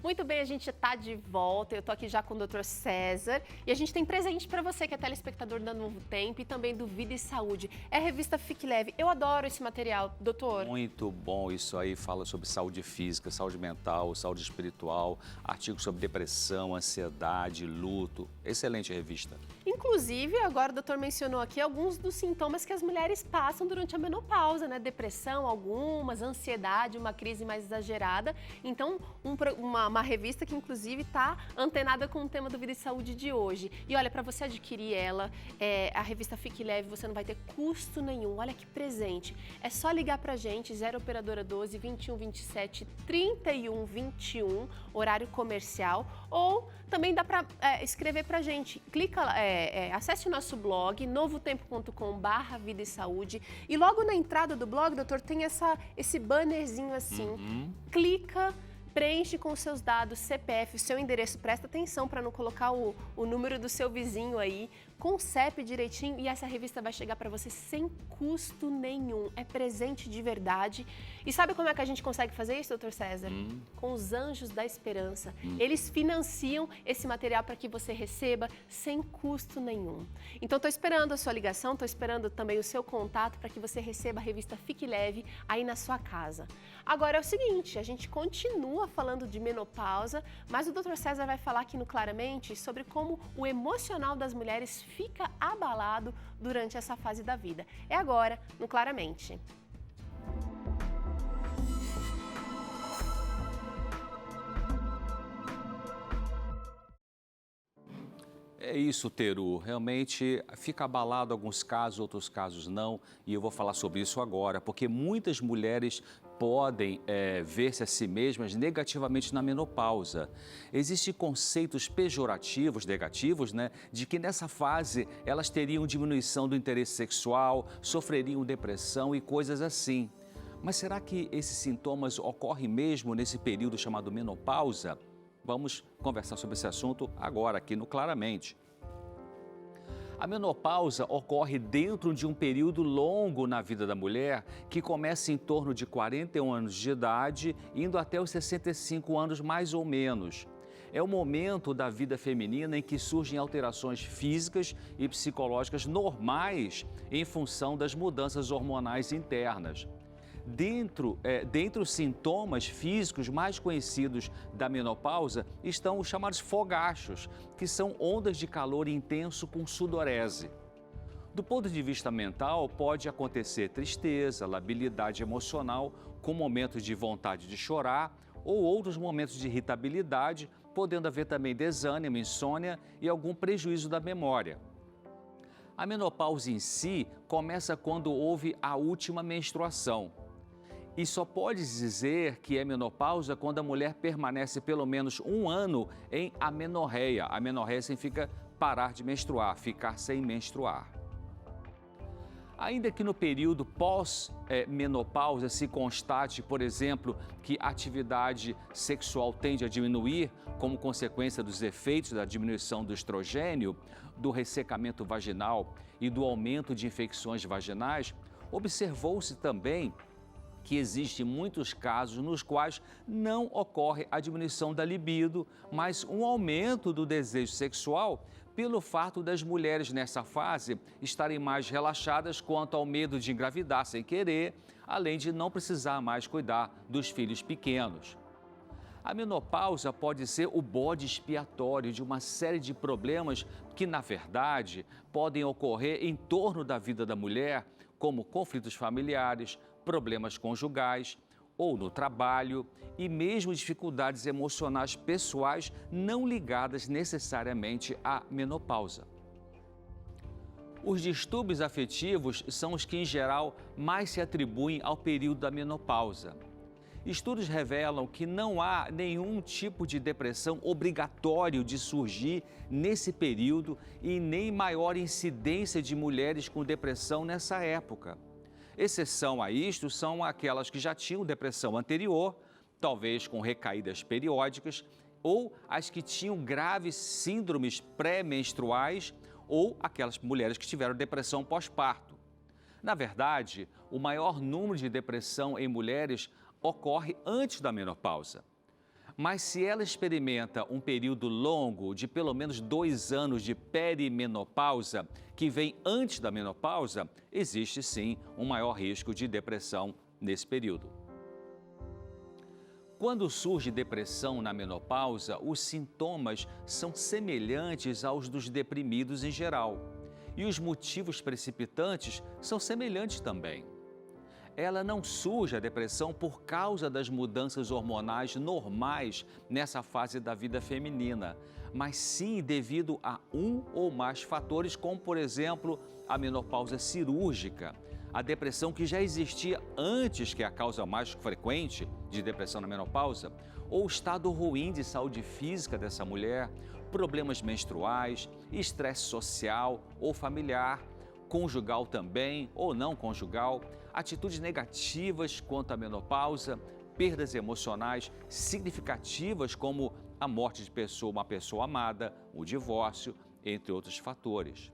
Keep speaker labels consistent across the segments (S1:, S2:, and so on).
S1: Muito bem, a gente está de volta. Eu estou aqui já com o Dr. César e a gente tem presente para você que é telespectador da Novo Tempo e também do Vida e Saúde. É a revista Fique Leve. Eu adoro esse material, doutor.
S2: Muito bom isso aí, fala sobre saúde física, saúde mental, saúde espiritual, artigos sobre depressão, ansiedade, luto. Excelente revista.
S1: Inclusive, agora o doutor mencionou aqui alguns dos sintomas que as mulheres passam durante a menopausa, né? Depressão, algumas, ansiedade, uma crise mais exagerada. Então, uma revista que, inclusive, está antenada com o tema do Vida e Saúde de hoje. E olha, para você adquirir ela, a revista Fique Leve, você não vai ter custo nenhum. Olha que presente. É só ligar para a gente, 0 Operadora 12 21 27 31 21, horário comercial, ou também dá para escrever para a gente. Clica lá, acesse o nosso blog, novotempo.com/vida e saúde, e logo na entrada do blog, doutor, tem esse bannerzinho assim. Clica, preenche com os seus dados, CPF, o seu endereço, presta atenção para não colocar o número do seu vizinho aí, com o CEP direitinho, e essa revista vai chegar para você sem custo nenhum. É presente de verdade. E sabe como é que a gente consegue fazer isso, doutor César? Com os Anjos da Esperança. Eles financiam esse material para que você receba sem custo nenhum. Então, estou esperando a sua ligação, estou esperando também o seu contato para que você receba a revista Fique Leve aí na sua casa. Agora é o seguinte, a gente continua falando de menopausa, mas o doutor César vai falar aqui no Claramente sobre como o emocional das mulheres fica abalado durante essa fase da vida. É agora, no Claramente.
S2: É isso, Teru. Realmente fica abalado alguns casos, outros casos não. E eu vou falar sobre isso agora, porque muitas mulheres podem ver-se a si mesmas negativamente na menopausa. Existem conceitos pejorativos, negativos, né, de que nessa fase elas teriam diminuição do interesse sexual, sofreriam depressão e coisas assim. Mas será que esses sintomas ocorrem mesmo nesse período chamado menopausa? Vamos conversar sobre esse assunto agora aqui no Claramente. A menopausa ocorre dentro de um período longo na vida da mulher, que começa em torno de 41 anos de idade, indo até os 65 anos mais ou menos. É o momento da vida feminina em que surgem alterações físicas e psicológicas normais em função das mudanças hormonais internas. Dentre os sintomas físicos mais conhecidos da menopausa estão os chamados fogachos, que são ondas de calor intenso com sudorese. Do ponto de vista mental, pode acontecer tristeza, labilidade emocional, com momentos de vontade de chorar ou outros momentos de irritabilidade, podendo haver também desânimo, insônia e algum prejuízo da memória. A menopausa em si começa quando houve a última menstruação. E só pode dizer que é menopausa quando a mulher permanece pelo menos um ano em amenorreia. A amenorreia significa parar de menstruar, ficar sem menstruar. Ainda que no período pós-menopausa se constate, por exemplo, que a atividade sexual tende a diminuir como consequência dos efeitos da diminuição do estrogênio, do ressecamento vaginal e do aumento de infecções vaginais, observou-se também que existem muitos casos nos quais não ocorre a diminuição da libido, mas um aumento do desejo sexual pelo fato das mulheres nessa fase estarem mais relaxadas quanto ao medo de engravidar sem querer, além de não precisar mais cuidar dos filhos pequenos. A menopausa pode ser o bode expiatório de uma série de problemas que, na verdade, podem ocorrer em torno da vida da mulher, como conflitos familiares, problemas conjugais ou no trabalho e mesmo dificuldades emocionais pessoais não ligadas necessariamente à menopausa. Os distúrbios afetivos são os que, em geral, mais se atribuem ao período da menopausa. Estudos revelam que não há nenhum tipo de depressão obrigatório de surgir nesse período e nem maior incidência de mulheres com depressão nessa época. Exceção a isto são aquelas que já tinham depressão anterior, talvez com recaídas periódicas, ou as que tinham graves síndromes pré-menstruais, ou aquelas mulheres que tiveram depressão pós-parto. Na verdade, o maior número de depressão em mulheres ocorre antes da menopausa. Mas se ela experimenta um período longo de pelo menos 2 anos de perimenopausa, que vem antes da menopausa, existe sim um maior risco de depressão nesse período. Quando surge depressão na menopausa, os sintomas são semelhantes aos dos deprimidos em geral. E os motivos precipitantes são semelhantes também. Ela não surge a depressão por causa das mudanças hormonais normais nessa fase da vida feminina, mas sim devido a um ou mais fatores, como por exemplo a menopausa cirúrgica, a depressão que já existia antes, que é a causa mais frequente de depressão na menopausa, ou o estado ruim de saúde física dessa mulher, problemas menstruais, estresse social ou familiar, conjugal também ou não conjugal, atitudes negativas quanto à menopausa, perdas emocionais significativas como a morte de uma pessoa amada, o divórcio, entre outros fatores.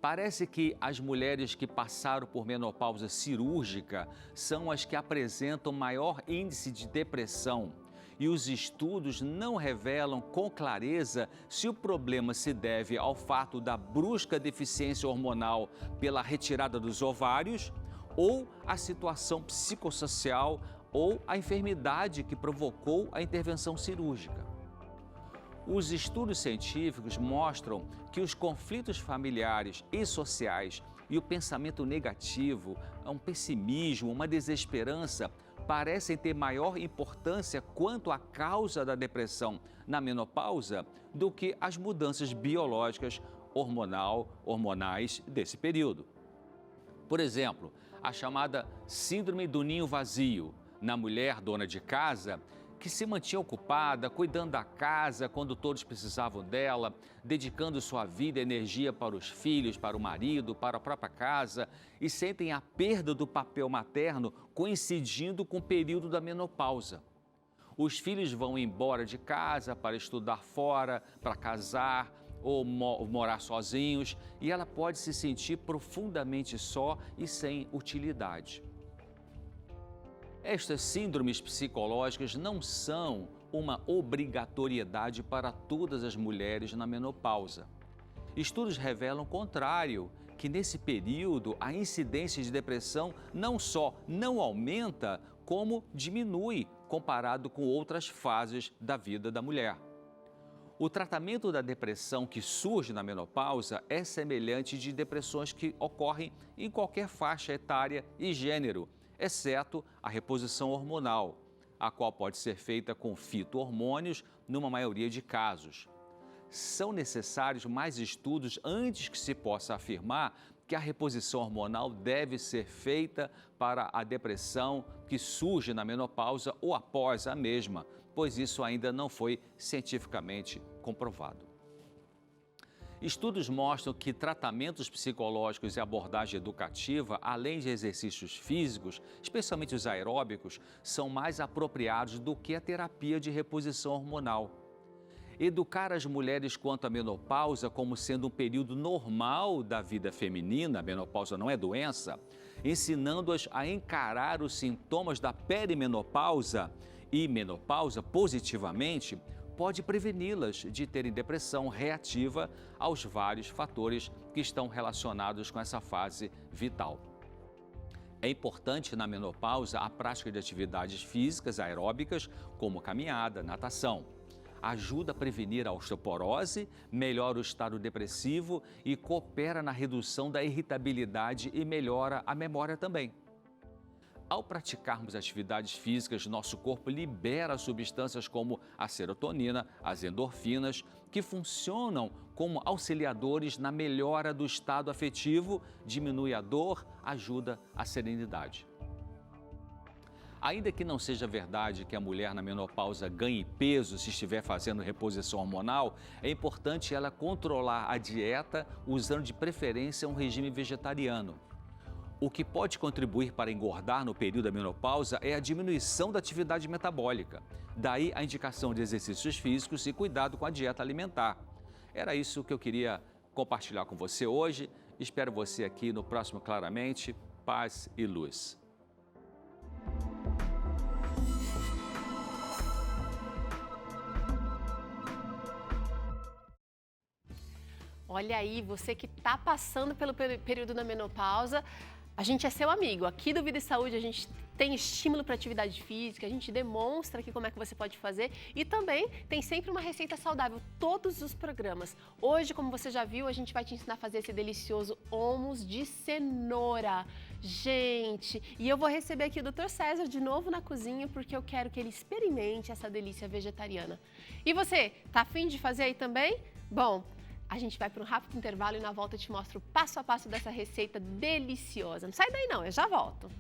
S2: Parece que as mulheres que passaram por menopausa cirúrgica são as que apresentam maior índice de depressão. E os estudos não revelam com clareza se o problema se deve ao fato da brusca deficiência hormonal pela retirada dos ovários ou à situação psicossocial ou à enfermidade que provocou a intervenção cirúrgica. Os estudos científicos mostram que os conflitos familiares e sociais e o pensamento negativo, um pessimismo, uma desesperança, parecem ter maior importância quanto à causa da depressão na menopausa do que as mudanças biológicas hormonais desse período. Por exemplo, a chamada síndrome do ninho vazio, na mulher dona de casa, que se mantinha ocupada, cuidando da casa quando todos precisavam dela, dedicando sua vida e energia para os filhos, para o marido, para a própria casa, e sentem a perda do papel materno coincidindo com o período da menopausa. Os filhos vão embora de casa para estudar fora, para casar ou morar sozinhos, e ela pode se sentir profundamente só e sem utilidade. Estas síndromes psicológicas não são uma obrigatoriedade para todas as mulheres na menopausa. Estudos revelam o contrário, que nesse período a incidência de depressão não só não aumenta, como diminui comparado com outras fases da vida da mulher. O tratamento da depressão que surge na menopausa é semelhante de depressões que ocorrem em qualquer faixa etária e gênero, exceto a reposição hormonal, a qual pode ser feita com fito-hormônios numa maioria de casos. São necessários mais estudos antes que se possa afirmar que a reposição hormonal deve ser feita para a depressão que surge na menopausa ou após a mesma, pois isso ainda não foi cientificamente comprovado. Estudos mostram que tratamentos psicológicos e abordagem educativa, além de exercícios físicos, especialmente os aeróbicos, são mais apropriados do que a terapia de reposição hormonal. Educar as mulheres quanto à menopausa como sendo um período normal da vida feminina, a menopausa não é doença, ensinando-as a encarar os sintomas da perimenopausa e menopausa positivamente, pode preveni-las de terem depressão reativa aos vários fatores que estão relacionados com essa fase vital. É importante na menopausa a prática de atividades físicas aeróbicas, como caminhada, natação. Ajuda a prevenir a osteoporose, melhora o estado depressivo e coopera na redução da irritabilidade e melhora a memória também. Ao praticarmos atividades físicas, nosso corpo libera substâncias como a serotonina, as endorfinas, que funcionam como auxiliadores na melhora do estado afetivo, diminui a dor, ajuda a serenidade. Ainda que não seja verdade que a mulher na menopausa ganhe peso se estiver fazendo reposição hormonal, é importante ela controlar a dieta usando de preferência um regime vegetariano. O que pode contribuir para engordar no período da menopausa é a diminuição da atividade metabólica. Daí a indicação de exercícios físicos e cuidado com a dieta alimentar. Era isso que eu queria compartilhar com você hoje. Espero você aqui no próximo Claramente. Paz e luz.
S1: Olha aí, você que está passando pelo período da menopausa, a gente é seu amigo. Aqui do Vida e Saúde a gente tem estímulo para atividade física, a gente demonstra aqui como é que você pode fazer e também tem sempre uma receita saudável, todos os programas. Hoje, como você já viu, a gente vai te ensinar a fazer esse delicioso hummus de cenoura. Gente, e eu vou receber aqui o Dr. César de novo na cozinha porque eu quero que ele experimente essa delícia vegetariana. E você, tá afim de fazer aí também? Bom, a gente vai para um rápido intervalo e na volta eu te mostro o passo a passo dessa receita deliciosa. Não sai daí não, eu já volto.